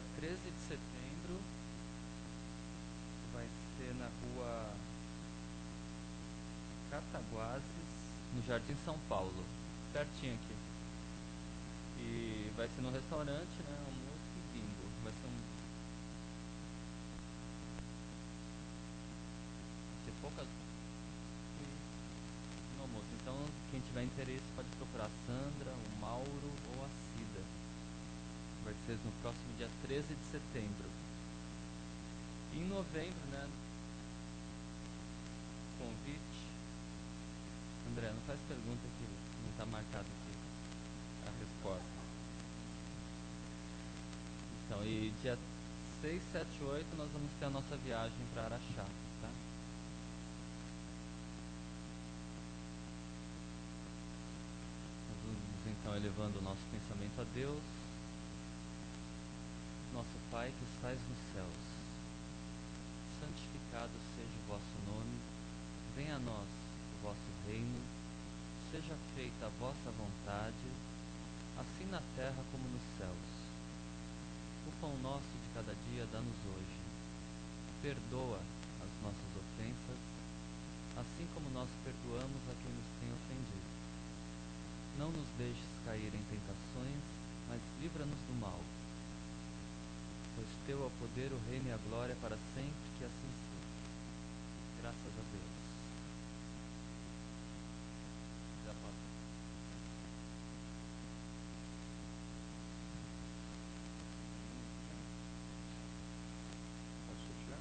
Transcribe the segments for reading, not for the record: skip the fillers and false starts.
dia 13 de setembro, vai ser na rua Cataguases, no Jardim São Paulo, pertinho aqui. E vai ser no restaurante, né? Almoço e bingo. Vai ser poucas no almoço. Então, quem tiver interesse pode procurar a Sandra, o Mauro ou a Cida. Vai ser no próximo dia 13 de setembro. E em novembro, né? Convite. André, não faz pergunta que não está marcado aqui a resposta. Então, e dia 6, 7, 8 nós vamos ter a nossa viagem para Araxá, tá? Nós vamos então elevando o nosso pensamento a Deus. Nosso Pai que estás nos céus, santificado seja o vosso nome, venha a nós o vosso reino, seja feita a vossa vontade, assim na terra como nos céus. O pão nosso de cada dia dá-nos hoje. Perdoa as nossas ofensas, assim como nós perdoamos a quem nos tem ofendido. Não nos deixes cair em tentações, mas livra-nos do mal. Pois teu é o poder, o reino e a glória para sempre, que assim seja. Graças a Deus. Já posso. Posso tirar?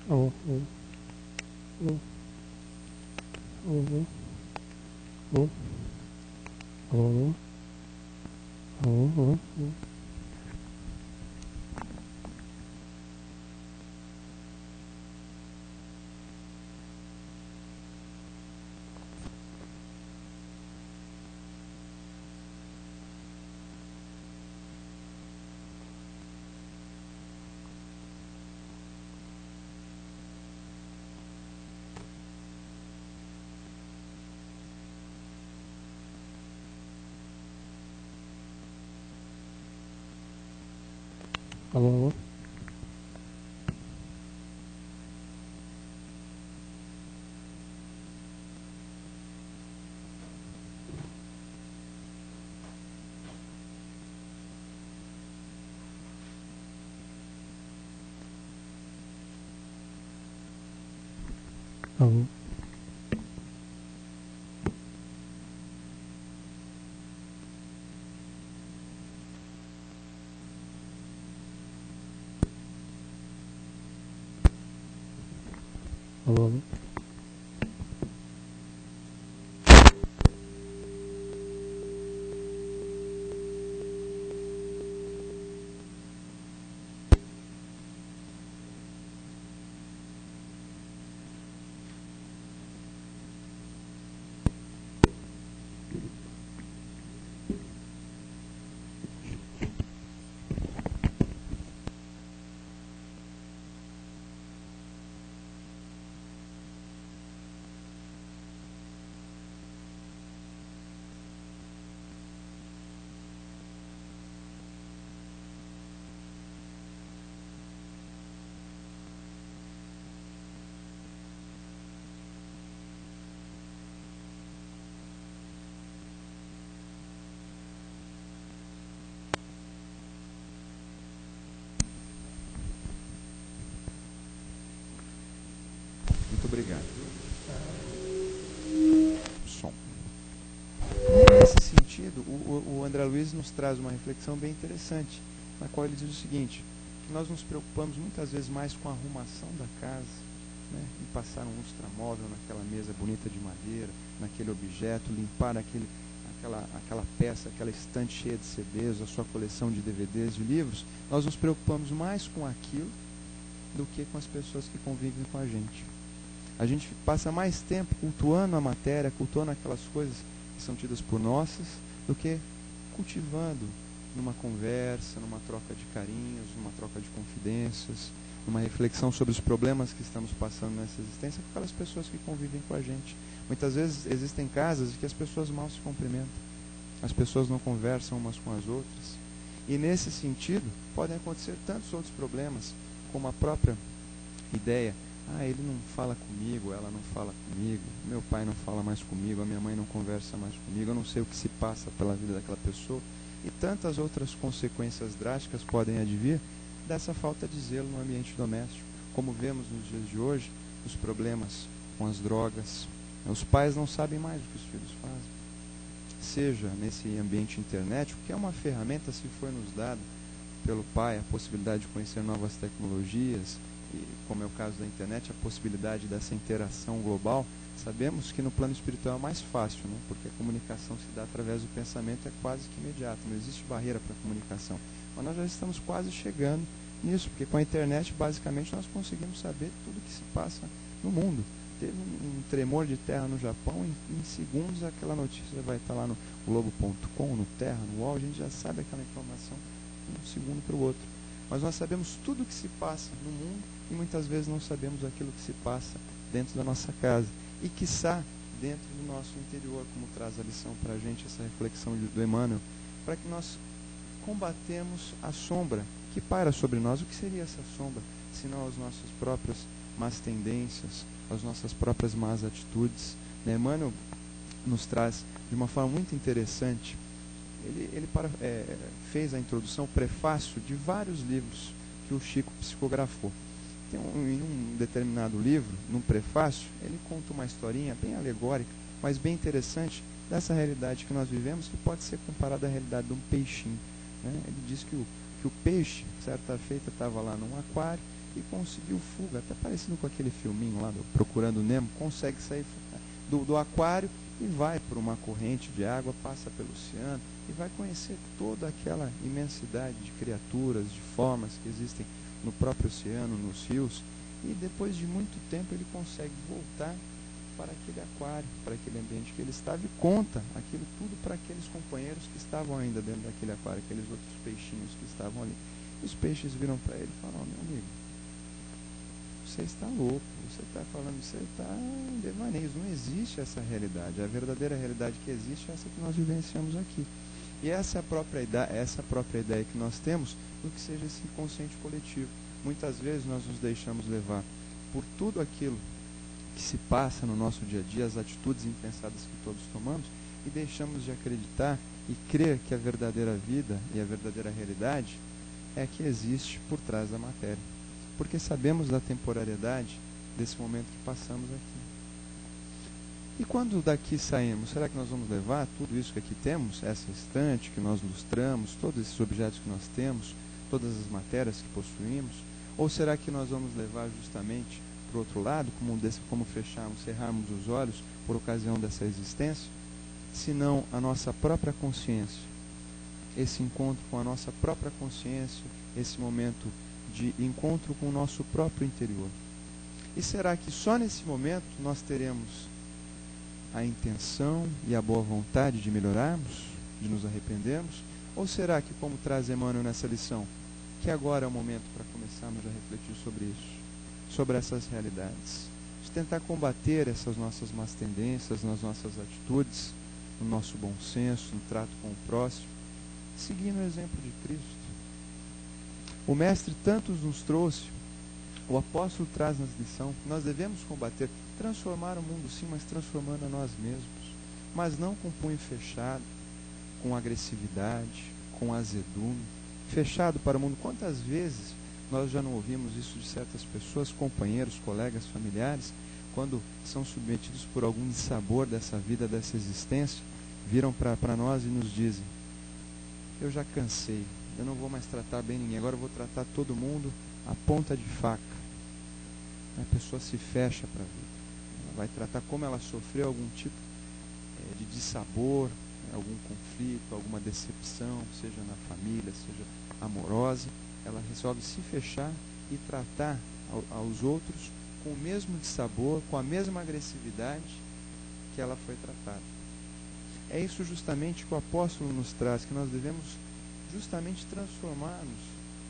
oh, oh, oh, oh, oh, oh. Alô? Alô? Alô? Muito obrigado. Som. Nesse sentido, o André Luiz nos traz uma reflexão bem interessante, na qual ele diz o seguinte, que nós nos preocupamos muitas vezes mais com a arrumação da casa, né, em passar um lustramóvel naquela mesa bonita de madeira, naquele objeto, limpar aquela peça, aquela estante cheia de CDs, a sua coleção de DVDs, de livros. Nós nos preocupamos mais com aquilo do que com as pessoas que convivem com a gente. A gente passa mais tempo cultuando a matéria, cultuando aquelas coisas que são tidas por nossas, do que cultivando numa conversa, numa troca de carinhos, numa troca de confidências, numa reflexão sobre os problemas que estamos passando nessa existência com aquelas pessoas que convivem com a gente. Muitas vezes existem casas em que as pessoas mal se cumprimentam, as pessoas não conversam umas com as outras. E nesse sentido, podem acontecer tantos outros problemas, como a própria ideia: ele não fala comigo, ela não fala comigo, meu pai não fala mais comigo, a minha mãe não conversa mais comigo, eu não sei o que se passa pela vida daquela pessoa. E tantas outras consequências drásticas podem advir dessa falta de zelo no ambiente doméstico. Como vemos nos dias de hoje, os problemas com as drogas. Os pais não sabem mais o que os filhos fazem. Seja nesse ambiente internet, o que é uma ferramenta, se for nos dado pelo pai, a possibilidade de conhecer novas tecnologias, e, como é o caso da internet, a possibilidade dessa interação global. Sabemos que no plano espiritual é mais fácil, né? Porque a comunicação se dá através do pensamento, é quase que imediata, não existe barreira para a comunicação. Mas nós já estamos quase chegando nisso, porque com a internet, basicamente, nós conseguimos saber tudo o que se passa no mundo. Teve um tremor de terra no Japão, em segundos aquela notícia vai estar lá no Globo.com, no Terra, no UOL, a gente já sabe aquela informação de um segundo para o outro. Mas nós sabemos tudo o que se passa no mundo e muitas vezes não sabemos aquilo que se passa dentro da nossa casa. E quiçá dentro do nosso interior, como traz a lição para a gente, essa reflexão do Emmanuel, para que nós combatemos a sombra que paira sobre nós. O que seria essa sombra, senão as nossas próprias más tendências, as nossas próprias más atitudes? Emmanuel nos traz de uma forma muito interessante. Ele fez a introdução, o prefácio de vários livros que o Chico psicografou. Em um determinado livro, num prefácio, ele conta uma historinha bem alegórica, mas bem interessante, dessa realidade que nós vivemos, que pode ser comparada à realidade de um peixinho. Né? Ele diz que o peixe, certa feita, estava lá num aquário, e conseguiu fuga, até parecido com aquele filminho lá do Procurando Nemo, consegue sair do aquário e vai por uma corrente de água, passa pelo oceano e vai conhecer toda aquela imensidade de criaturas, de formas que existem no próprio oceano, nos rios, e depois de muito tempo ele consegue voltar para aquele aquário, para aquele ambiente que ele estava e conta aquilo tudo para aqueles companheiros que estavam ainda dentro daquele aquário, aqueles outros peixinhos que estavam ali. Os peixes viram para ele e falaram: meu amigo, você está louco, você está falando, você está em devaneios, não existe essa realidade. A verdadeira realidade que existe é essa que nós vivenciamos aqui. E essa é a própria ideia que nós temos do que seja esse inconsciente coletivo. Muitas vezes nós nos deixamos levar por tudo aquilo que se passa no nosso dia a dia, as atitudes impensadas que todos tomamos, e deixamos de acreditar e crer que a verdadeira vida e a verdadeira realidade é a que existe por trás da matéria. Porque sabemos da temporariedade desse momento que passamos aqui. E quando daqui saímos, será que nós vamos levar tudo isso que aqui temos, essa estante que nós lustramos, todos esses objetos que nós temos, todas as matérias que possuímos? Ou será que nós vamos levar justamente para o outro lado, como cerrarmos os olhos por ocasião dessa existência, senão a nossa própria consciência, esse encontro com a nossa própria consciência, esse momento de encontro com o nosso próprio interior? E será que só nesse momento nós teremos a intenção e a boa vontade de melhorarmos, de nos arrependermos? Ou será que, como traz Emmanuel nessa lição, que agora é o momento para começarmos a refletir sobre isso, sobre essas realidades, de tentar combater essas nossas más tendências nas nossas atitudes, no nosso bom senso, no trato com o próximo, seguindo o exemplo de Cristo? O Mestre tantos nos trouxe, o apóstolo traz nas lições, nós devemos combater, transformar o mundo sim, mas transformando a nós mesmos, mas não com punho fechado, com agressividade, com azedume, fechado para o mundo. Quantas vezes nós já não ouvimos isso de certas pessoas, companheiros, colegas, familiares, quando são submetidos por algum dissabor dessa vida, dessa existência, viram para nós e nos dizem: eu já cansei, eu não vou mais tratar bem ninguém, agora eu vou tratar todo mundo à ponta de faca. A pessoa se fecha para a vida. Ela vai tratar, como ela sofreu algum tipo de dissabor, algum conflito, alguma decepção, seja na família, seja amorosa, ela resolve se fechar e tratar aos outros com o mesmo dissabor, com a mesma agressividade que ela foi tratada. É isso justamente que o apóstolo nos traz, que nós devemos justamente transformar-nos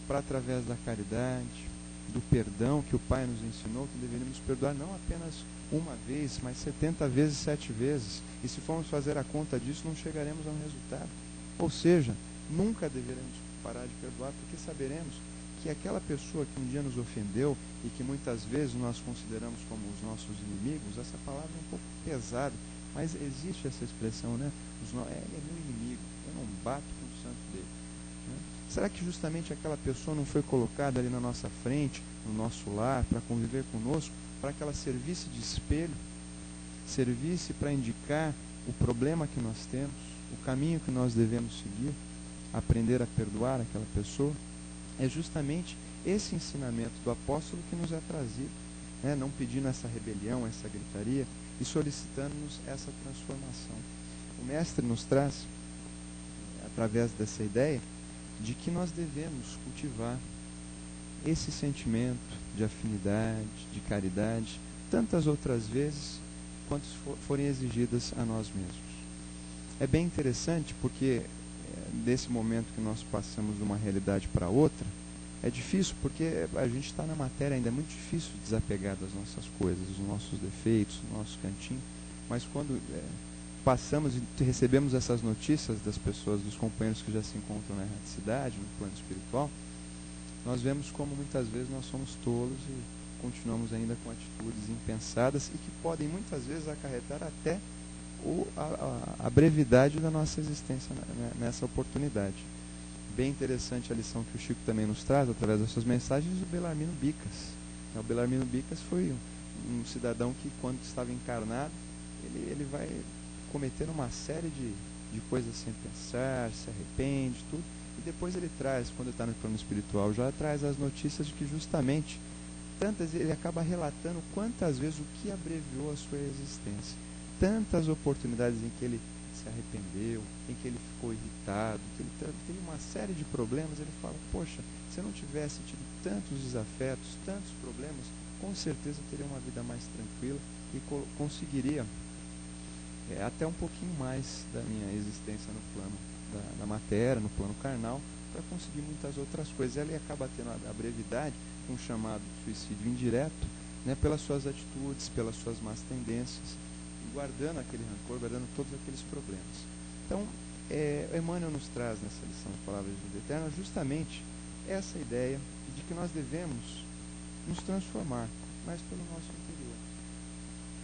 para, através da caridade, do perdão que o Pai nos ensinou, que deveríamos perdoar não apenas uma vez, mas 70 vezes, 7 vezes. E se formos fazer a conta disso, não chegaremos a um resultado. Ou seja, nunca deveremos parar de perdoar, porque saberemos que aquela pessoa que um dia nos ofendeu e que muitas vezes nós consideramos como os nossos inimigos, essa palavra é um pouco pesada, mas existe essa expressão, né? Ele é meu inimigo, eu não bato com o santo dele. Né? Será que justamente aquela pessoa não foi colocada ali na nossa frente, no nosso lar, para conviver conosco, para que ela servisse de espelho, servisse para indicar o problema que nós temos, o caminho que nós devemos seguir, aprender a perdoar aquela pessoa? É justamente esse ensinamento do apóstolo que nos é trazido, né? Não pedindo essa rebelião, essa gritaria, e solicitando-nos essa transformação. O Mestre nos traz, através dessa ideia, de que nós devemos cultivar esse sentimento de afinidade, de caridade, tantas outras vezes quantas forem exigidas a nós mesmos. É bem interessante porque desse momento que nós passamos de uma realidade para outra, é difícil porque a gente está na matéria ainda, é muito difícil desapegar das nossas coisas, dos nossos defeitos, do nosso cantinho, mas quando passamos e recebemos essas notícias das pessoas, dos companheiros que já se encontram na erraticidade, no plano espiritual, nós vemos como muitas vezes nós somos tolos e continuamos ainda com atitudes impensadas e que podem muitas vezes acarretar até a brevidade da nossa existência nessa oportunidade. Bem interessante a lição que o Chico também nos traz através das suas mensagens do Belarmino Bicas. O Belarmino Bicas foi um cidadão que, quando estava encarnado, ele vai cometer uma série de coisas sem pensar, se arrepende, tudo, e depois ele traz, quando está no plano espiritual, já traz as notícias de que justamente ele acaba relatando quantas vezes o que abreviou a sua existência. Tantas oportunidades em que ele se arrependeu, em que ele ficou irritado, que ele teve uma série de problemas. Ele fala, poxa, se eu não tivesse tido tantos desafetos, tantos problemas, com certeza eu teria uma vida mais tranquila e conseguiria até um pouquinho mais da minha existência no plano da matéria, no plano carnal, para conseguir muitas outras coisas. Ele acaba tendo a brevidade, um chamado suicídio indireto, né, pelas suas atitudes, pelas suas más tendências, e guardando aquele rancor, guardando todos aqueles problemas. Então, Emmanuel nos traz nessa lição de Palavras de Vida Eterna justamente essa ideia de que nós devemos nos transformar mais pelo nosso interior,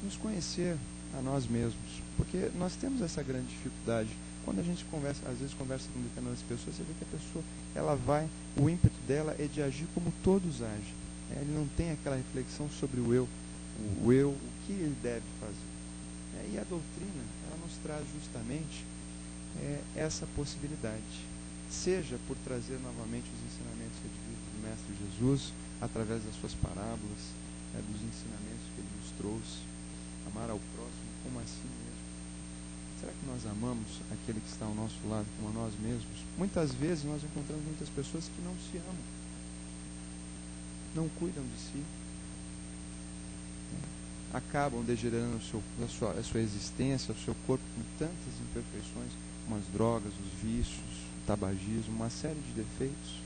nos conhecer a nós mesmos, porque nós temos essa grande dificuldade. Quando a gente às vezes conversa com determinadas pessoas, você vê que a pessoa, o ímpeto dela é de agir como todos agem. Ele não tem aquela reflexão sobre o eu, o que ele deve fazer. E a doutrina, ela nos traz justamente essa possibilidade, seja por trazer novamente os ensinamentos redividos do Mestre Jesus, através das suas parábolas, dos ensinamentos que ele nos trouxe, amar ao próximo como a si mesmo. Será que nós amamos aquele que está ao nosso lado como a nós mesmos? Muitas vezes nós encontramos muitas pessoas que não se amam, não cuidam de si, acabam degenerando a sua existência, o seu corpo com tantas imperfeições, como as drogas, os vícios, o tabagismo, uma série de defeitos.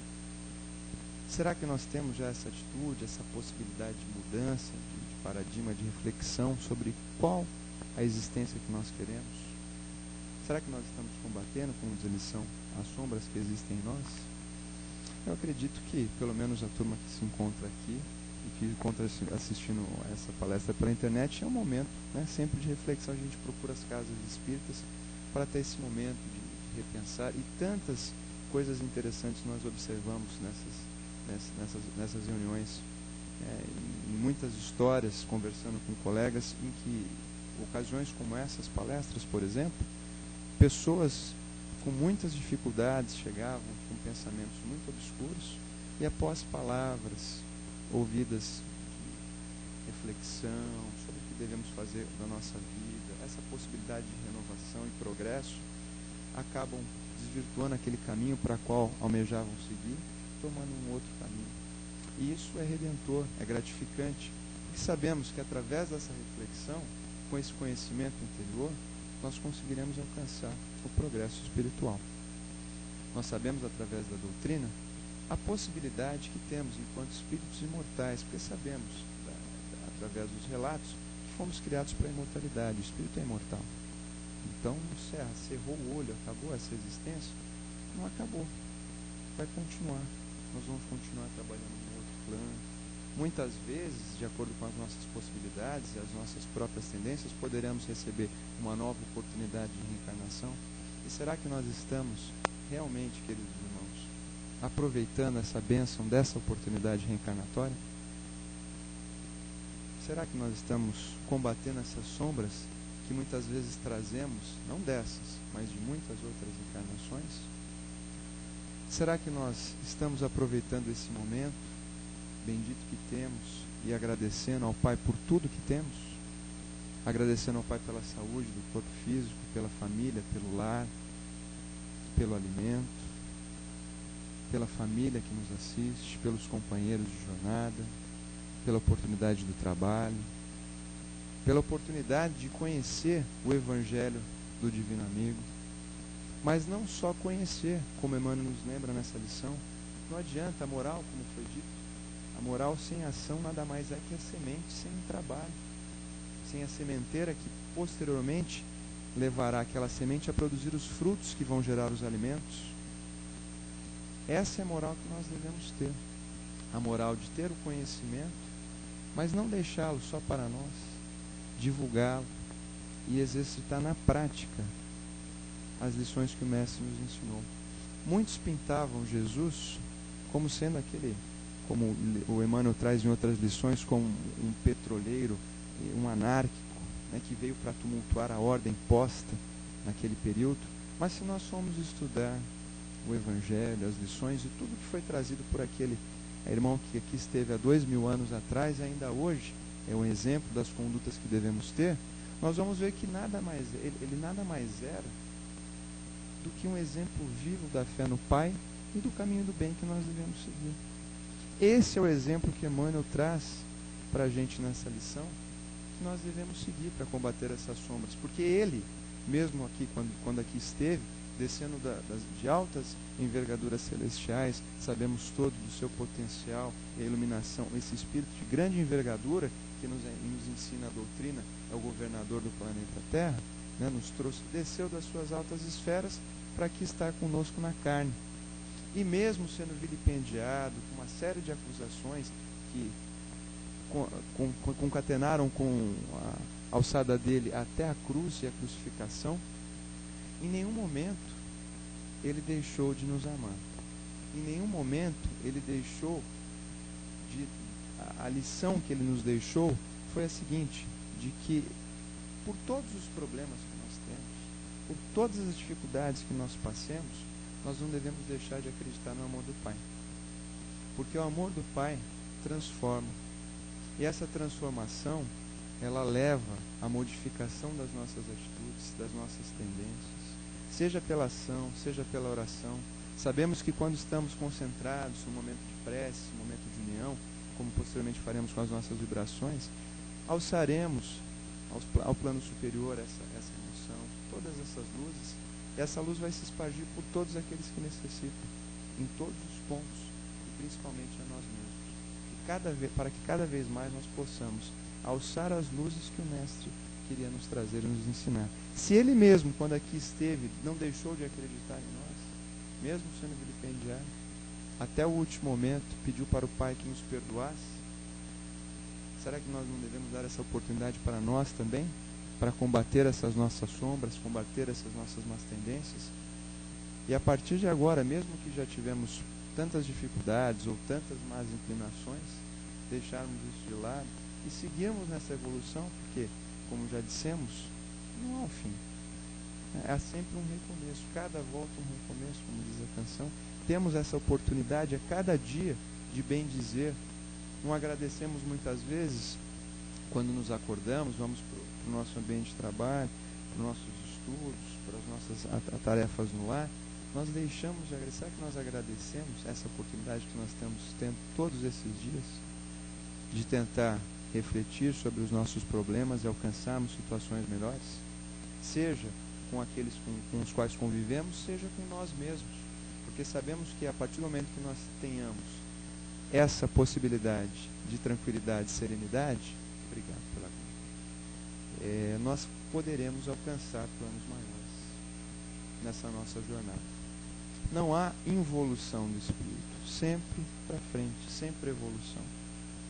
Será que nós temos já essa atitude, essa possibilidade de mudança, de paradigma, de reflexão sobre qual a existência que nós queremos? Será que nós estamos combatendo, como diz a lição, as sombras que existem em nós? Eu acredito que, pelo menos a turma que se encontra aqui e que encontra assistindo essa palestra pela internet, é um momento, né, sempre de reflexão. A gente procura as casas espíritas para ter esse momento de repensar, e tantas coisas interessantes nós observamos nessas reuniões, em muitas histórias, conversando com colegas, em que ocasiões como essas palestras, por exemplo, pessoas com muitas dificuldades chegavam com pensamentos muito obscuros, e após palavras ouvidas de reflexão sobre o que devemos fazer na nossa vida, essa possibilidade de renovação e progresso, acabam desvirtuando aquele caminho para o qual almejavam seguir, tomando um outro caminho. E isso é redentor, é gratificante, porque sabemos que através dessa reflexão, com esse conhecimento interior, nós conseguiremos alcançar o progresso espiritual. Nós sabemos, através da doutrina, a possibilidade que temos enquanto espíritos imortais, porque sabemos, através dos relatos, que fomos criados para a imortalidade. O espírito é imortal. Então, cerrou o olho, acabou essa existência? Não acabou. Vai continuar. Nós vamos continuar trabalhando no outro plano. Muitas vezes, de acordo com as nossas possibilidades e as nossas próprias tendências, poderemos receber uma nova oportunidade de reencarnação. E será que nós estamos realmente, queridos irmãos, aproveitando essa bênção dessa oportunidade reencarnatória? Será que nós estamos combatendo essas sombras que muitas vezes trazemos, não dessas, mas de muitas outras encarnações? Será que nós estamos aproveitando esse momento bendito que temos e agradecendo ao Pai por tudo que temos? Agradecendo ao Pai pela saúde do corpo físico, pela família, pelo lar, pelo alimento, pela família que nos assiste, pelos companheiros de jornada, pela oportunidade do trabalho, pela oportunidade de conhecer o Evangelho do Divino Amigo. Mas não só conhecer, como Emmanuel nos lembra nessa lição. Não adianta a moral, como foi dito. A moral sem ação nada mais é que a semente sem trabalho, sem a sementeira que posteriormente levará aquela semente a produzir os frutos que vão gerar os alimentos. Essa é a moral que nós devemos ter. A moral de ter o conhecimento, mas não deixá-lo só para nós, divulgá-lo e exercitar na prática as lições que o Mestre nos ensinou. Muitos pintavam Jesus como sendo como o Emmanuel traz em outras lições, como um petroleiro, um anárquico, né, que veio para tumultuar a ordem posta naquele período. Mas se nós formos estudar o Evangelho, as lições e tudo que foi trazido por aquele irmão que aqui esteve há 2000 anos atrás, ainda hoje é um exemplo das condutas que devemos ter, nós vamos ver que ele nada mais era do que um exemplo vivo da fé no Pai e do caminho do bem que nós devemos seguir. Esse é o exemplo que Emmanuel traz para a gente nessa lição, que nós devemos seguir para combater essas sombras, porque ele, mesmo aqui, quando aqui esteve, descendo de altas envergaduras celestiais, sabemos todo do seu potencial e a iluminação, esse espírito de grande envergadura que nos ensina a doutrina, é o governador do planeta Terra, né, nos trouxe, desceu das suas altas esferas para aqui estar conosco na carne. E mesmo sendo vilipendiado, com uma série de acusações que concatenaram com a alçada dele até a cruz e a crucificação, em nenhum momento ele deixou de nos amar. Em nenhum momento ele deixou a lição que ele nos deixou foi a seguinte, de que por todos os problemas que nós temos, por todas as dificuldades que nós passemos, nós não devemos deixar de acreditar no amor do Pai. Porque o amor do Pai transforma. E essa transformação, ela leva à modificação das nossas atitudes, das nossas tendências, seja pela ação, seja pela oração. Sabemos que quando estamos concentrados no momento de prece, no momento de união, como posteriormente faremos com as nossas vibrações, alçaremos ao plano superior essa emoção, todas essas luzes, e essa luz vai se espargir por todos aqueles que necessitam, em todos os pontos, e principalmente a nós mesmos. Para que cada vez mais nós possamos alçar as luzes que o Mestre queria nos trazer e nos ensinar. Se ele mesmo, quando aqui esteve, não deixou de acreditar em nós, mesmo sendo vilipendiado, até o último momento pediu para o Pai que nos perdoasse, será que nós não devemos dar essa oportunidade para nós também? Para combater essas nossas sombras, combater essas nossas más tendências? E a partir de agora, mesmo que já tivemos tantas dificuldades ou tantas más inclinações, deixarmos isso de lado e seguirmos nessa evolução, porque, como já dissemos, não há um fim. Há sempre um recomeço, cada volta um recomeço, como diz a canção. Temos essa oportunidade a cada dia de bem dizer. Não agradecemos muitas vezes quando nos acordamos, vamos para o nosso ambiente de trabalho, para os nossos estudos, para as nossas tarefas no lar. Nós deixamos de agradecer. Será que nós agradecemos essa oportunidade que nós temos tendo todos esses dias de tentar refletir sobre os nossos problemas e alcançarmos situações melhores? Seja com aqueles com os quais convivemos, seja com nós mesmos. Porque sabemos que a partir do momento que nós tenhamos essa possibilidade de tranquilidade e serenidade, obrigado pela nós poderemos alcançar planos maiores nessa nossa jornada. Não há involução do espírito, sempre para frente, sempre evolução.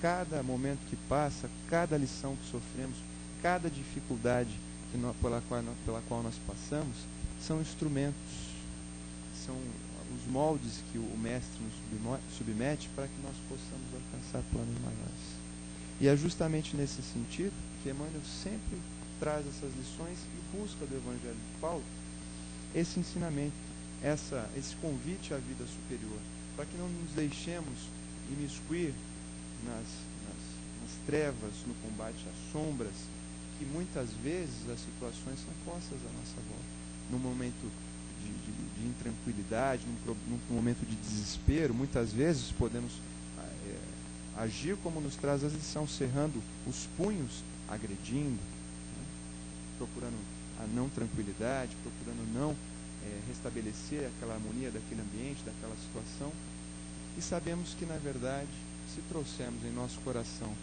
Cada momento que passa, cada lição que sofremos, cada dificuldade pela qual nós passamos, são instrumentos, são os moldes que o Mestre nos submete para que nós possamos alcançar planos maiores. E é justamente nesse sentido que Emmanuel sempre traz essas lições e busca do Evangelho de Paulo esse ensinamento, esse convite à vida superior, para que não nos deixemos imiscuir nas trevas, no combate às sombras, que muitas vezes as situações são postas à nossa volta. Num momento de intranquilidade, num momento de desespero, muitas vezes podemos agir como nos traz a lição, cerrando os punhos, agredindo, né? Procurando a não tranquilidade, procurando não restabelecer aquela harmonia daquele ambiente, daquela situação. E sabemos que, na verdade, se trouxermos em nosso coração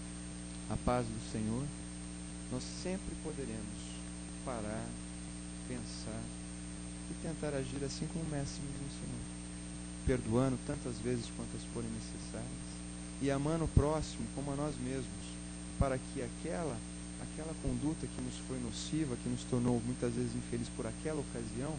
a paz do Senhor, nós sempre poderemos parar, pensar e tentar agir assim como o Mestre nos ensinou, perdoando tantas vezes quantas forem necessárias e amando o próximo como a nós mesmos, para que aquela conduta que nos foi nociva, que nos tornou muitas vezes infelizes por aquela ocasião,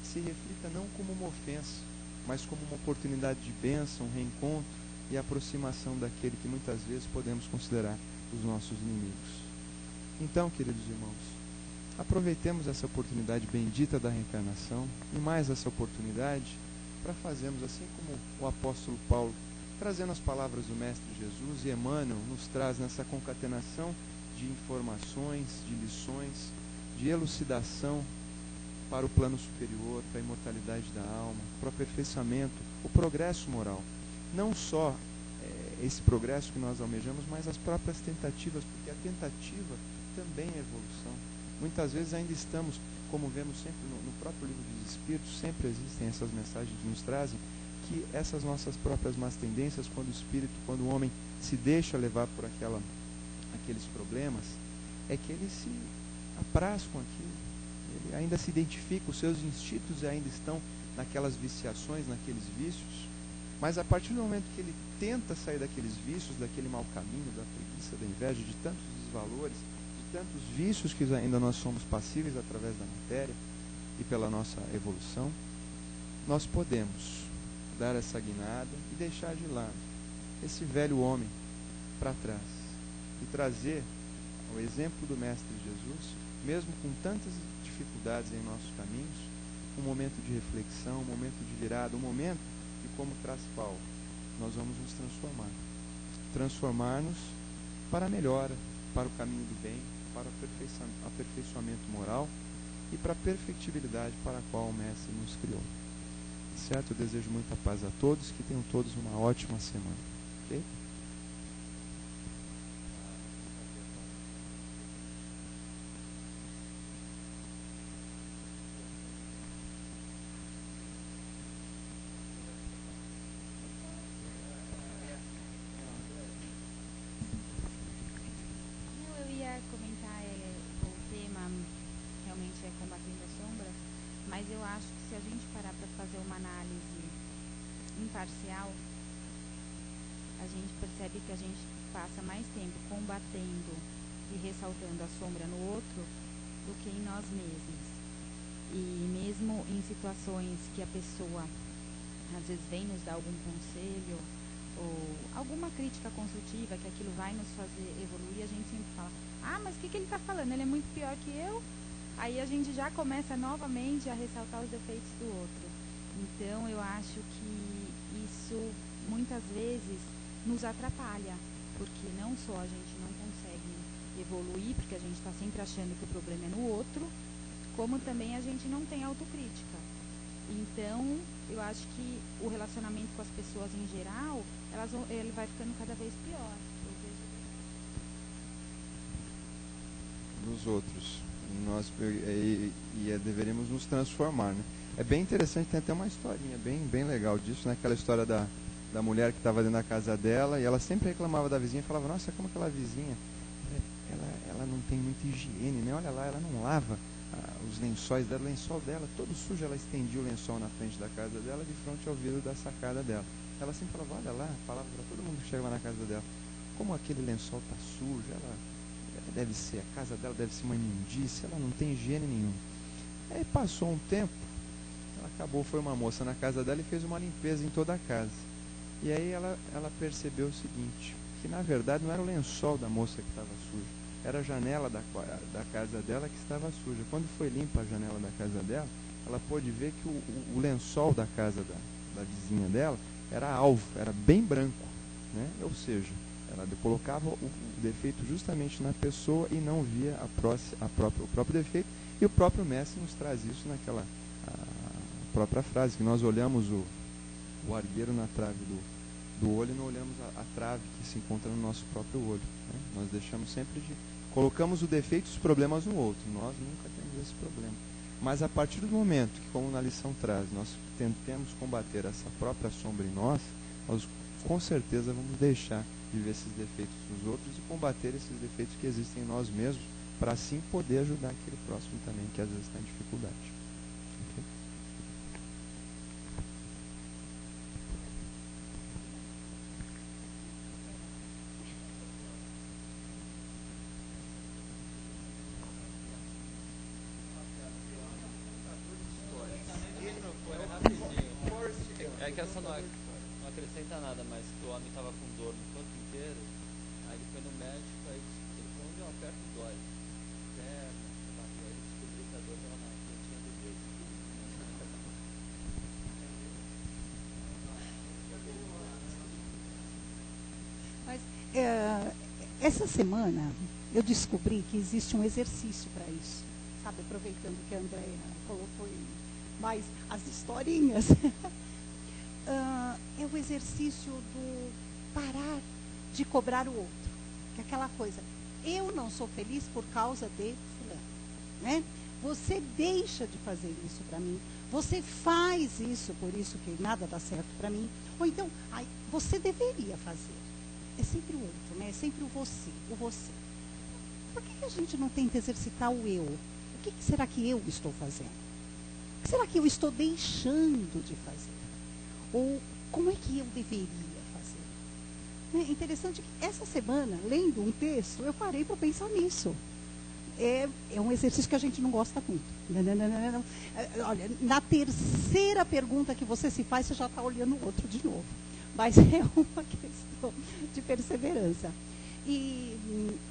se reflita não como uma ofensa, mas como uma oportunidade de bênção, reencontro e aproximação daquele que muitas vezes podemos considerar os nossos inimigos. Então, queridos irmãos, aproveitemos essa oportunidade bendita da reencarnação e mais essa oportunidade para fazermos assim como o apóstolo Paulo trazendo as palavras do Mestre Jesus, e Emmanuel nos traz nessa concatenação de informações, de lições, de elucidação para o plano superior, para a imortalidade da alma, para o aperfeiçoamento, o progresso moral. Não só esse progresso que nós almejamos, mas as próprias tentativas, porque a tentativa também é evolução. Muitas vezes ainda estamos, como vemos sempre no próprio livro dos Espíritos, sempre existem essas mensagens que nos trazem, que essas nossas próprias más tendências, quando o homem se deixa levar por aqueles problemas, é que ele se apraz com aquilo, ele ainda se identifica, os seus instintos ainda estão naquelas viciações, naqueles vícios, mas a partir do momento que ele tenta sair daqueles vícios, daquele mau caminho, da preguiça, da inveja, de tantos desvalores, de tantos vícios que ainda nós somos passíveis através da matéria e pela nossa evolução, nós podemos dar essa guinada e deixar de lado esse velho homem para trás e trazer ao exemplo do Mestre Jesus, mesmo com tantas dificuldades em nossos caminhos, um momento de reflexão, um momento de virada, um momento que, como traz Paulo, nós vamos nos transformar-nos para a melhora, para o caminho do bem, para o aperfeiçoamento moral e para a perfectibilidade para a qual o Mestre nos criou. Certo? Eu desejo muita paz a todos, que tenham todos uma ótima semana. Ok? Eu ia comentar, o tema realmente é combatendo as sombras, mas eu acho que se a gente parar para fazer uma análise imparcial, a gente percebe que a gente passa mais tempo combatendo e ressaltando a sombra no outro do que em nós mesmos. E mesmo em situações que a pessoa às vezes vem nos dar algum conselho ou alguma crítica construtiva, que aquilo vai nos fazer evoluir, a gente sempre fala: ah, mas o que ele está falando? Ele é muito pior que eu? Aí a gente já começa novamente a ressaltar os defeitos do outro. Então eu acho que isso muitas vezes nos atrapalha, porque não só a gente não consegue evoluir, porque a gente está sempre achando que o problema é no outro, como também a gente não tem autocrítica. Então eu acho que o relacionamento com as pessoas em geral, ele vai ficando cada vez pior. Eu vejo Dos outros. Nós deveríamos nos transformar, né? É bem interessante, tem até uma historinha bem legal disso, né? Aquela história da mulher que estava dentro da casa dela e ela sempre reclamava da vizinha, falava: nossa, como aquela vizinha, ela não tem muita higiene, né? Olha lá, ela não lava os lençóis dela, o lençol dela todo sujo, ela estendia o lençol na frente da casa dela, de frente ao vidro da sacada dela. Ela sempre falava: olha lá, falava para todo mundo que chegava na casa dela, como aquele lençol está sujo, a casa dela deve ser uma imundícia, ela não tem higiene nenhuma. Aí passou um tempo, foi uma moça na casa dela e fez uma limpeza em toda a casa. E aí ela percebeu o seguinte, que na verdade não era o lençol da moça que estava sujo, era a janela da casa dela que estava suja. Quando foi limpa a janela da casa dela, ela pôde ver que o lençol da casa da vizinha dela era alvo, era bem branco, né? Ou seja, ela colocava o defeito justamente na pessoa e não via o próprio defeito. E o próprio Mestre nos traz isso naquela própria frase, que nós olhamos o argueiro na trave do olho e não olhamos a trave que se encontra no nosso próprio olho, né? Nós deixamos sempre colocamos o defeito e os problemas no outro, nós nunca temos esse problema. Mas a partir do momento que, como na lição traz, nós tentemos combater essa própria sombra em nós com certeza vamos deixar de ver esses defeitos nos outros e combater esses defeitos que existem em nós mesmos, para assim poder ajudar aquele próximo também que às vezes está em dificuldade. Okay? É que essa não acrescenta nada, mas que o homem estava com dor no corpo inteiro, aí ele foi no médico, aí ele falou: onde eu aperto dói. Perna, aí ele descobriu que a dor estava na pontinha do dedo. essa semana eu descobri que existe um exercício para isso. Sabe, aproveitando que a Andréia colocou mais as historinhas. É o exercício do parar de cobrar o outro. Que é aquela coisa, eu não sou feliz por causa de fulano, né? Você deixa de fazer isso para mim. Você faz isso, por isso que nada dá certo para mim. Ou então, você deveria fazer. É sempre o outro, né? É sempre o você, o você. Por que a gente não tenta exercitar o eu? O que será que eu estou fazendo? O que será que eu estou deixando de fazer? Ou como é que eu deveria fazer? É interessante que essa semana, lendo um texto, eu parei para pensar nisso. É um exercício que a gente não gosta muito. Não. Olha, na terceira pergunta que você se faz, você já está olhando o outro de novo. Mas é uma questão de perseverança. E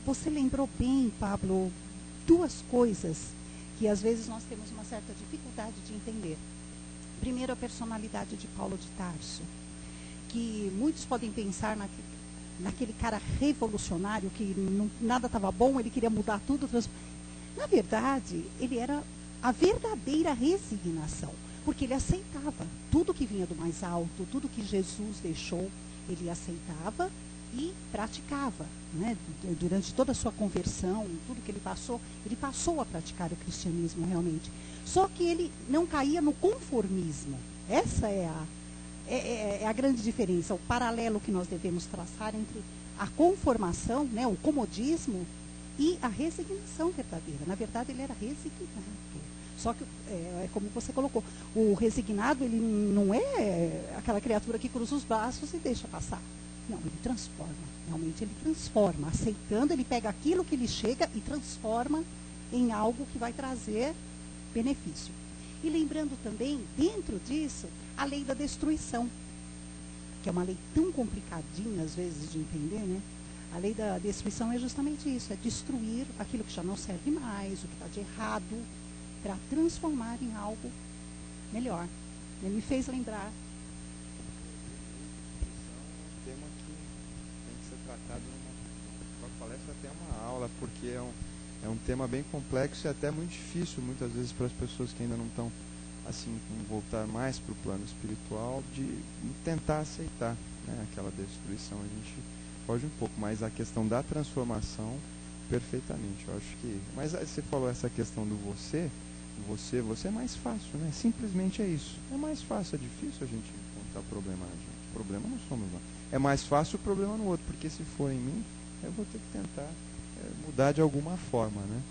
você lembrou bem, Pablo, duas coisas que às vezes nós temos uma certa dificuldade de entender. Primeiro, a personalidade de Paulo de Tarso, que muitos podem pensar naquele cara revolucionário que nada estava bom, ele queria mudar tudo. Na verdade, ele era a verdadeira resignação, porque ele aceitava tudo que vinha do mais alto, tudo que Jesus deixou, ele aceitava e praticava, né? Durante toda a sua conversão, tudo que ele passou a praticar o cristianismo realmente. Só que ele não caía no conformismo. Essa é a grande diferença, o paralelo que nós devemos traçar entre a conformação, né, o comodismo, e a resignação verdadeira. Na verdade, ele era resignado. Só que, como você colocou, o resignado, ele não é aquela criatura que cruza os braços e deixa passar. Não, ele transforma. Realmente ele transforma. Aceitando, ele pega aquilo que lhe chega e transforma em algo que vai trazer benefício. E lembrando também, dentro disso, a lei da destruição, que é uma lei tão complicadinha, às vezes, de entender, né? A lei da destruição é justamente isso, é destruir aquilo que já não serve mais, o que está de errado, para transformar em algo melhor. Ele me fez lembrar. É um tema que tem que ser tratado numa palestra, até uma aula, porque é um tema bem complexo e até muito difícil, muitas vezes, para as pessoas que ainda não estão, assim, voltar mais para o plano espiritual, de tentar aceitar, né, aquela destruição. A gente foge um pouco, mas a questão da transformação, perfeitamente. Eu acho que... Mas você falou essa questão do você é mais fácil, né? Simplesmente é isso. É mais fácil, é difícil a gente encontrar problema na gente. O problema não somos nós. É mais fácil o problema no outro, porque se for em mim, eu vou ter que tentar mudar de alguma forma, né?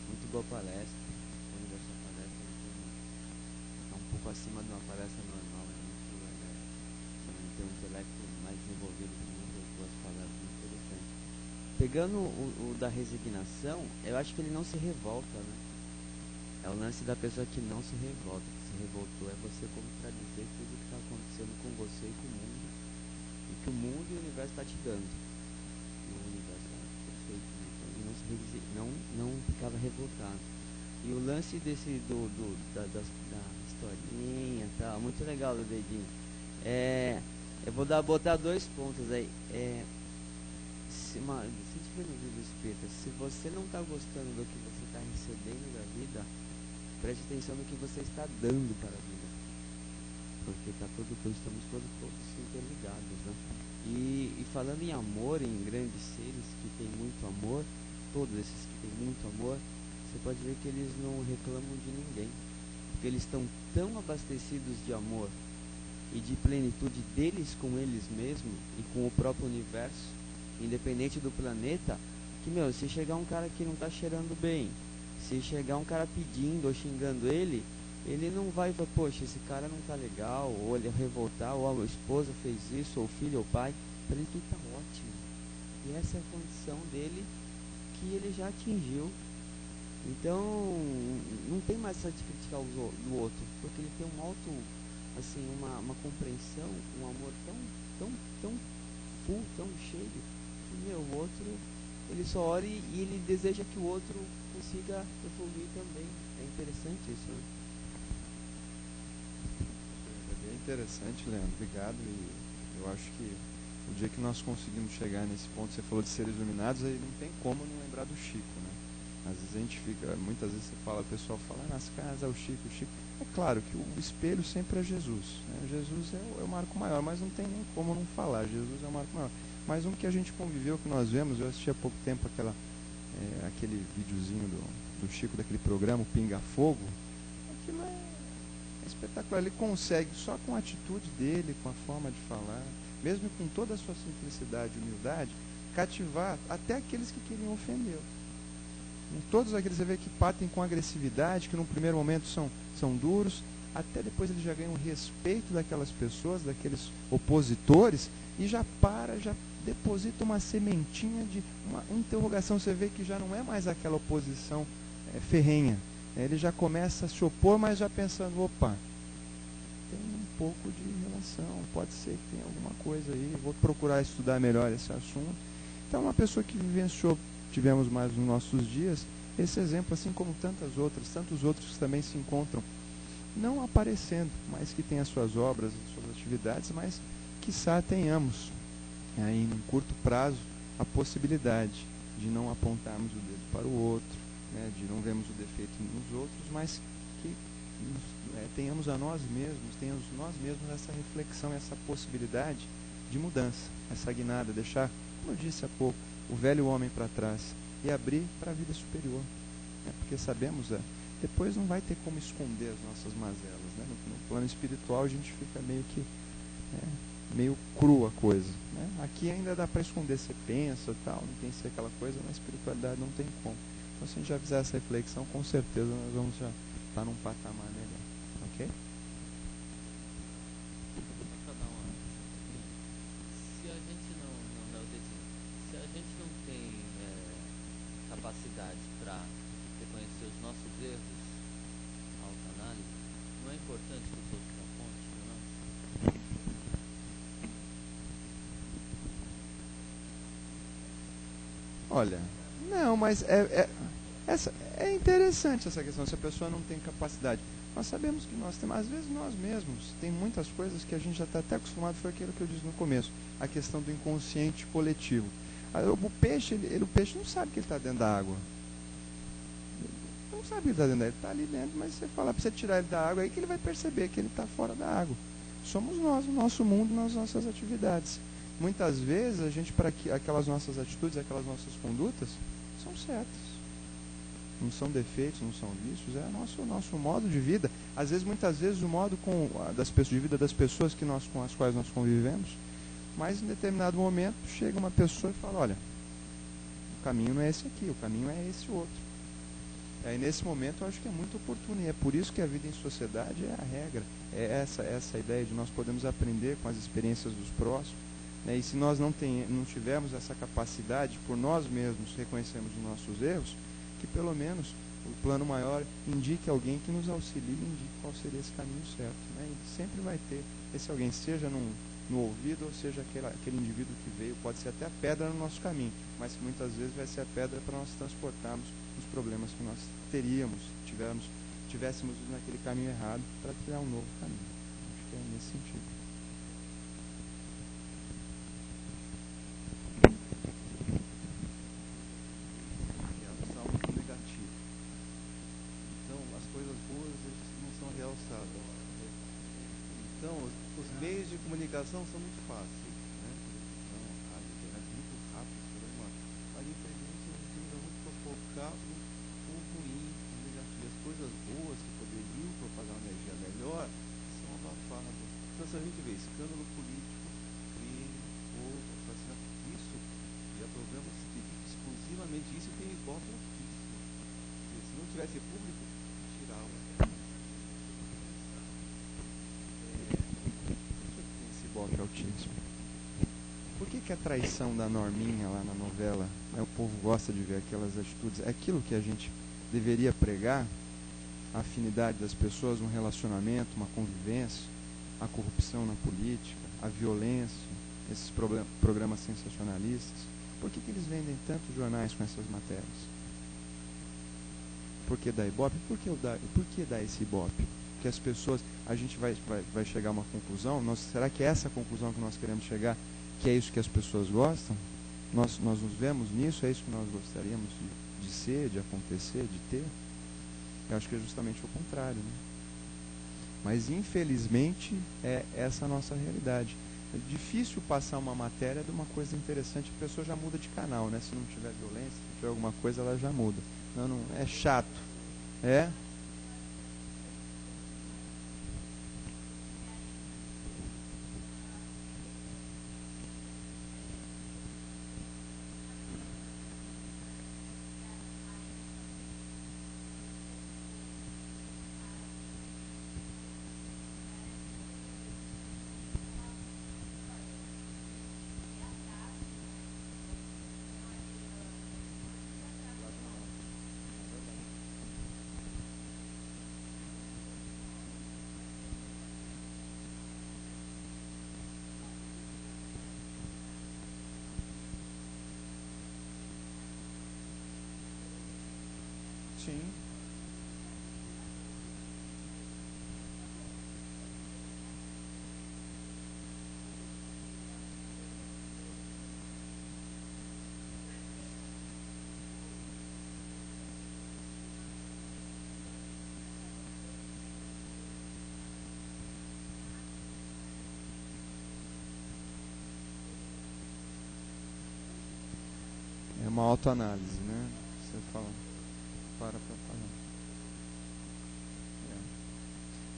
Muito boa palestra. O universo da palestra está um pouco acima de uma palestra normal. Tem um intelecto mais desenvolvido que muitas duas palavras muito interessantes. Pegando o da resignação, eu acho que ele não se revolta, né? É o lance da pessoa que não se revolta. Que se revoltou é você contradizer tudo que está acontecendo com você e com o mundo. E que o mundo e o universo está te dando. E o universo é perfeito, né? Então ele não ficava revoltado. E o lance desse da historinha e tal, muito legal do dedinho. Eu vou botar 2 pontos aí. Se tiver no livro espírita, se você não está gostando do que você está recebendo da vida, preste atenção no que você está dando para a vida. Porque estamos todos interligados, né? E falando em amor, em grandes seres que têm muito amor, todos esses que têm muito amor, você pode ver que eles não reclamam de ninguém. Porque eles estão tão abastecidos de amor e de plenitude deles com eles mesmos e com o próprio universo, independente do planeta, que, se chegar um cara que não tá cheirando bem, se chegar um cara pedindo ou xingando ele não vai falar, poxa, esse cara não tá legal, ou ele revoltar, ou a esposa fez isso, ou o filho, ou o pai. Para ele tudo tá ótimo. E essa é a condição dele que ele já atingiu. Então, não tem mais essa de criticar do outro, porque ele tem um alto, assim, uma compreensão, um amor tão full, tão cheio, que, o outro, ele só ora e ele deseja que o outro consiga evoluir também. É interessante isso, né? É bem interessante, Leandro. Obrigado. E eu acho que o dia que nós conseguimos chegar nesse ponto, você falou de seres iluminados, aí não tem como não lembrar do Chico, né? Às vezes a gente fica, muitas vezes você fala, o pessoal fala, nas casas, o Chico. É claro que o espelho sempre é Jesus, né? Jesus é o marco maior, mas não tem nem como não falar, Jesus é o marco maior. Mas um que a gente conviveu, que nós vemos, eu assisti há pouco tempo aquele videozinho do Chico, daquele programa, o Pinga Fogo, aquilo é espetacular. Ele consegue, só com a atitude dele, com a forma de falar, mesmo com toda a sua simplicidade e humildade, cativar até aqueles que queriam ofendê-lo. Em todos aqueles você vê que partem com agressividade, que num primeiro momento são duros, até depois ele já ganha o respeito daquelas pessoas, daqueles opositores, e já deposita uma sementinha de uma interrogação. Você vê que já não é mais aquela oposição ferrenha. Ele já começa a se opor, mas já pensando, opa, tem um pouco de relação, pode ser que tenha alguma coisa aí, vou procurar estudar melhor esse assunto. Então, uma pessoa que vivenciou, tivemos mais nos nossos dias, esse exemplo, assim como tantos outros que também se encontram, não aparecendo, mas que têm as suas obras, as suas atividades, mas quiçá tenhamos, aí, em curto prazo, a possibilidade de não apontarmos o dedo para o outro, né, de não vermos o defeito nos outros, mas que tenhamos tenhamos nós mesmos essa reflexão, essa possibilidade de mudança, essa guinada, deixar, como eu disse há pouco, o velho homem para trás e abrir para a vida superior, né, porque sabemos, depois não vai ter como esconder as nossas mazelas, né, no plano espiritual a gente fica meio crua a coisa, né? Aqui ainda dá para esconder, você pensa, tal, não tem que ser aquela coisa, na espiritualidade não tem como. Então, se a gente já fizer essa reflexão, com certeza nós vamos já estar num patamar melhor. Ok? Só para dar uma. Se a gente não, Leodedinho, se a gente não tem capacidade para reconhecer os nossos erros, autoanálise, não é importante que os outros apontem para nós? Olha, não, mas é interessante essa questão, se a pessoa não tem capacidade. Nós sabemos que nós temos, às vezes nós mesmos, tem muitas coisas que a gente já está até acostumado, foi aquilo que eu disse no começo, a questão do inconsciente coletivo. O peixe não sabe que ele está dentro da água. Não sabe que ele está dentro da água, ele está ali dentro, mas você fala para você tirar ele da água, aí que ele vai perceber que ele está fora da água. Somos nós, o nosso mundo, nas nossas atividades. Muitas vezes a gente, para que aquelas nossas atitudes, aquelas nossas condutas, são certas. Não são defeitos, não são vícios, é o nosso modo de vida. Às vezes, muitas vezes, o modo de vida das pessoas com as quais nós convivemos, mas em determinado momento chega uma pessoa e fala, olha, o caminho não é esse aqui, o caminho é esse outro. Aí nesse momento eu acho que é muito oportuno, e é por isso que a vida em sociedade é a regra. É essa ideia de nós podemos aprender com as experiências dos próximos, né? E se nós não tivermos essa capacidade, por nós mesmos reconhecermos os nossos erros, que pelo menos o plano maior indique alguém que nos auxilie, indique qual seria esse caminho certo, né? E sempre vai ter esse alguém, seja no ouvido, ou seja aquele indivíduo que veio, pode ser até a pedra no nosso caminho, mas que muitas vezes vai ser a pedra para nós transportarmos os problemas que nós tivéssemos ido naquele caminho errado, para criar um novo caminho. Acho que é nesse sentido. Realçar muito negativo. Então, as coisas boas não são realçadas. Então, os meios de comunicação são muito fáceis, né? Televisão, rádio, internet, muito rápido, mas infelizmente a gente usa muito para focar o ruim, o negativo. As coisas boas que poderiam propagar uma energia melhor são abafadas. Então, se a gente vê escândalo político, crime, roubo, assassinato, isso já provamos que exclusivamente isso tem ibope altíssimo. Porque se não tivesse público, tirava. Esse ibope altíssimo. Por que a traição da Norminha lá na novela, né, o povo gosta de ver aquelas atitudes? É aquilo que a gente deveria pregar, a afinidade das pessoas, um relacionamento, uma convivência, a corrupção na política, a violência, esses programas sensacionalistas. Por que eles vendem tantos jornais com essas matérias? Por que dá ibope? Por que dá esse ibope? que as pessoas, a gente vai chegar a uma conclusão? Será que é essa a conclusão que nós queremos chegar, que é isso que as pessoas gostam? Nós nos vemos nisso? É isso que nós gostaríamos de ser, de acontecer, de ter? Eu acho que é justamente o contrário, né? Mas infelizmente é essa a nossa realidade. É difícil passar uma matéria de uma coisa interessante, a pessoa já muda de canal, né? Se não tiver violência, se tiver alguma coisa, ela já muda. Não, é chato. É? Sim. É uma autoanálise, né? Você fala, para falar.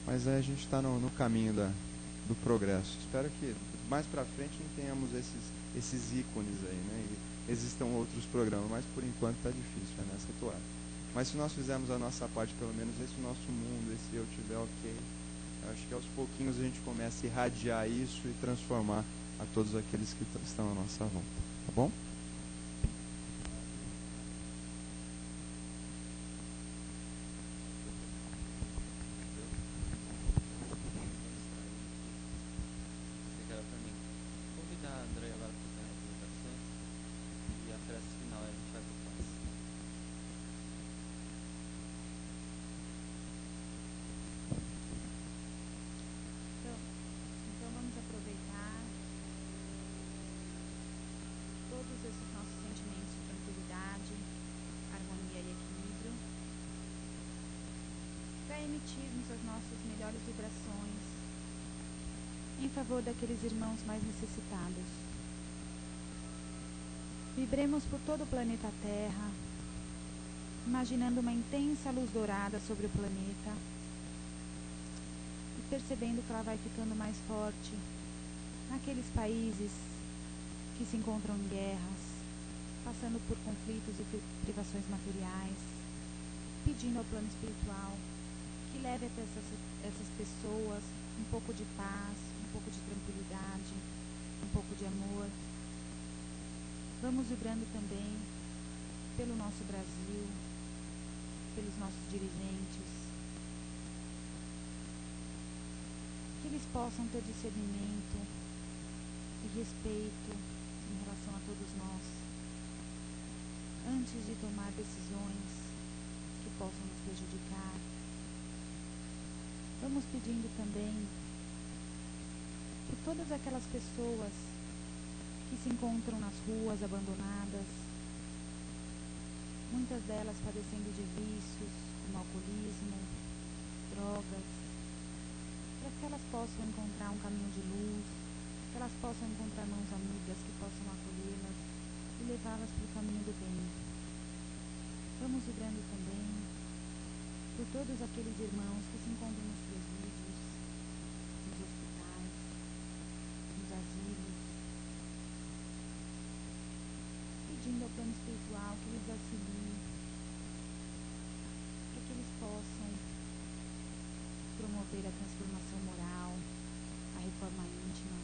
Mas aí a gente está no caminho do progresso. Espero que mais para frente não tenhamos esses ícones aí, né? E existam outros programas, mas por enquanto está difícil, é nessa toada. Mas se nós fizermos a nossa parte, pelo menos esse nosso mundo, esse eu tiver ok, acho que aos pouquinhos a gente começa a irradiar isso e transformar a todos aqueles que estão à nossa volta. Tá bom? Todos esses nossos sentimentos de tranquilidade, harmonia e equilíbrio, para emitirmos as nossas melhores vibrações em favor daqueles irmãos mais necessitados. Vibremos por todo o planeta Terra, imaginando uma intensa luz dourada sobre o planeta e percebendo que ela vai ficando mais forte naqueles países que se encontram em guerras, passando por conflitos e privações materiais, pedindo ao plano espiritual que leve até essas pessoas um pouco de paz, um pouco de tranquilidade, um pouco de amor. Vamos vibrando também pelo nosso Brasil, pelos nossos dirigentes, que eles possam ter discernimento e respeito em relação a todos nós, antes de tomar decisões que possam nos prejudicar. Vamos pedindo também por todas aquelas pessoas que se encontram nas ruas abandonadas, muitas delas padecendo de vícios, como alcoolismo, drogas, para que elas possam encontrar um caminho de luz, que elas possam encontrar mãos amigas que possam acolhê-las e levá-las para o caminho do bem. Vamos vibrando também por todos aqueles irmãos que se encontram nos presídios, nos hospitais, nos asilos, pedindo ao plano espiritual que eles auxiliem, para que eles possam promover a transformação moral, a reforma íntima.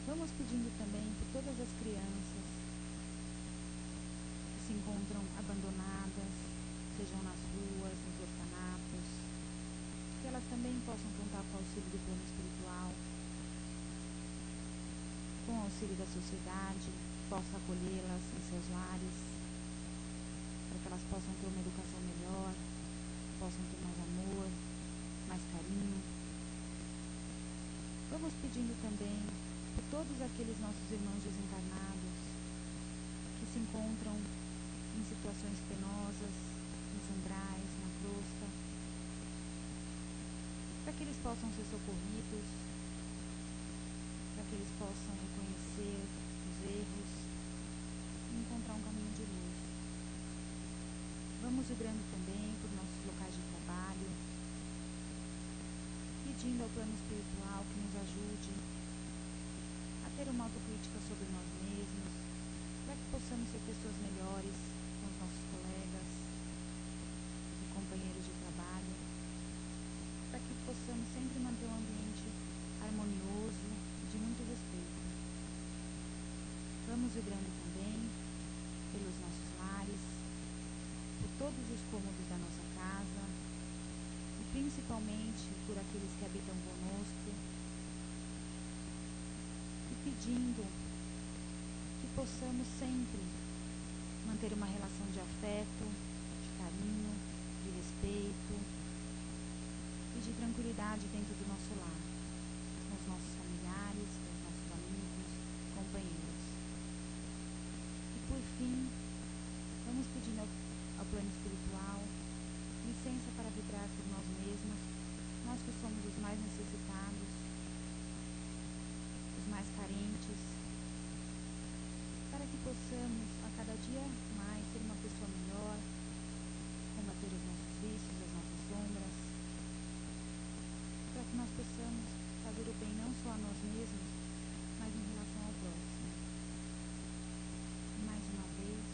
Vamos pedindo também por todas as crianças que se encontram abandonadas, sejam nas ruas, nos orfanatos, que elas também possam contar com o auxílio do plano espiritual, com o auxílio da sociedade, possa acolhê-las em seus lares, para que elas possam ter uma educação melhor, possam ter mais amor, mais carinho. Vamos pedindo também por todos aqueles nossos irmãos desencarnados que se encontram em situações penosas, nos umbrais, na crosta, para que eles possam ser socorridos, para que eles possam reconhecer os erros e encontrar um caminho de luz. Vamos vibrando também por nossos locais de trabalho, pedindo ao plano espiritual que nos ajude a ter uma autocrítica sobre nós mesmos, para que possamos ser pessoas melhores com os nossos colegas e companheiros de trabalho, para que possamos sempre manter um ambiente harmonioso e de muito respeito. Vamos vibrando também pelos nossos lares, por todos os cômodos da nossa casa e principalmente por aqueles que habitam conosco e pedindo que possamos sempre manter uma relação de afeto, de carinho, de respeito e de tranquilidade dentro do nosso lar, com os nossos familiares, com os nossos amigos, companheiros. E por fim, vamos pedindo ao plano espiritual licença para vibrar por nós mesmos, nós que somos os mais necessitados, os mais carentes, para que possamos a cada dia mais ser uma pessoa melhor, combater os nossos vícios, as nossas sombras, para que nós possamos fazer o bem não só a nós mesmos, mas em relação ao próximo. E mais uma vez,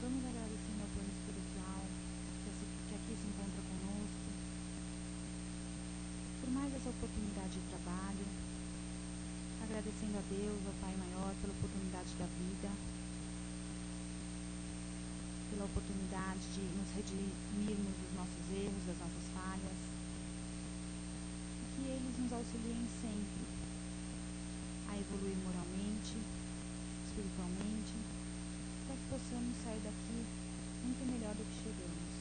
vamos agradecendo ao plano espiritual que aqui se encontra conosco, por mais essa oportunidade de trabalho, agradecendo a Deus, ao Pai Maior, pela oportunidade da vida, pela oportunidade de nos redimirmos dos nossos erros, das nossas falhas, e que eles nos auxiliem sempre a evoluir moralmente, espiritualmente, para que possamos sair daqui muito melhor do que chegamos.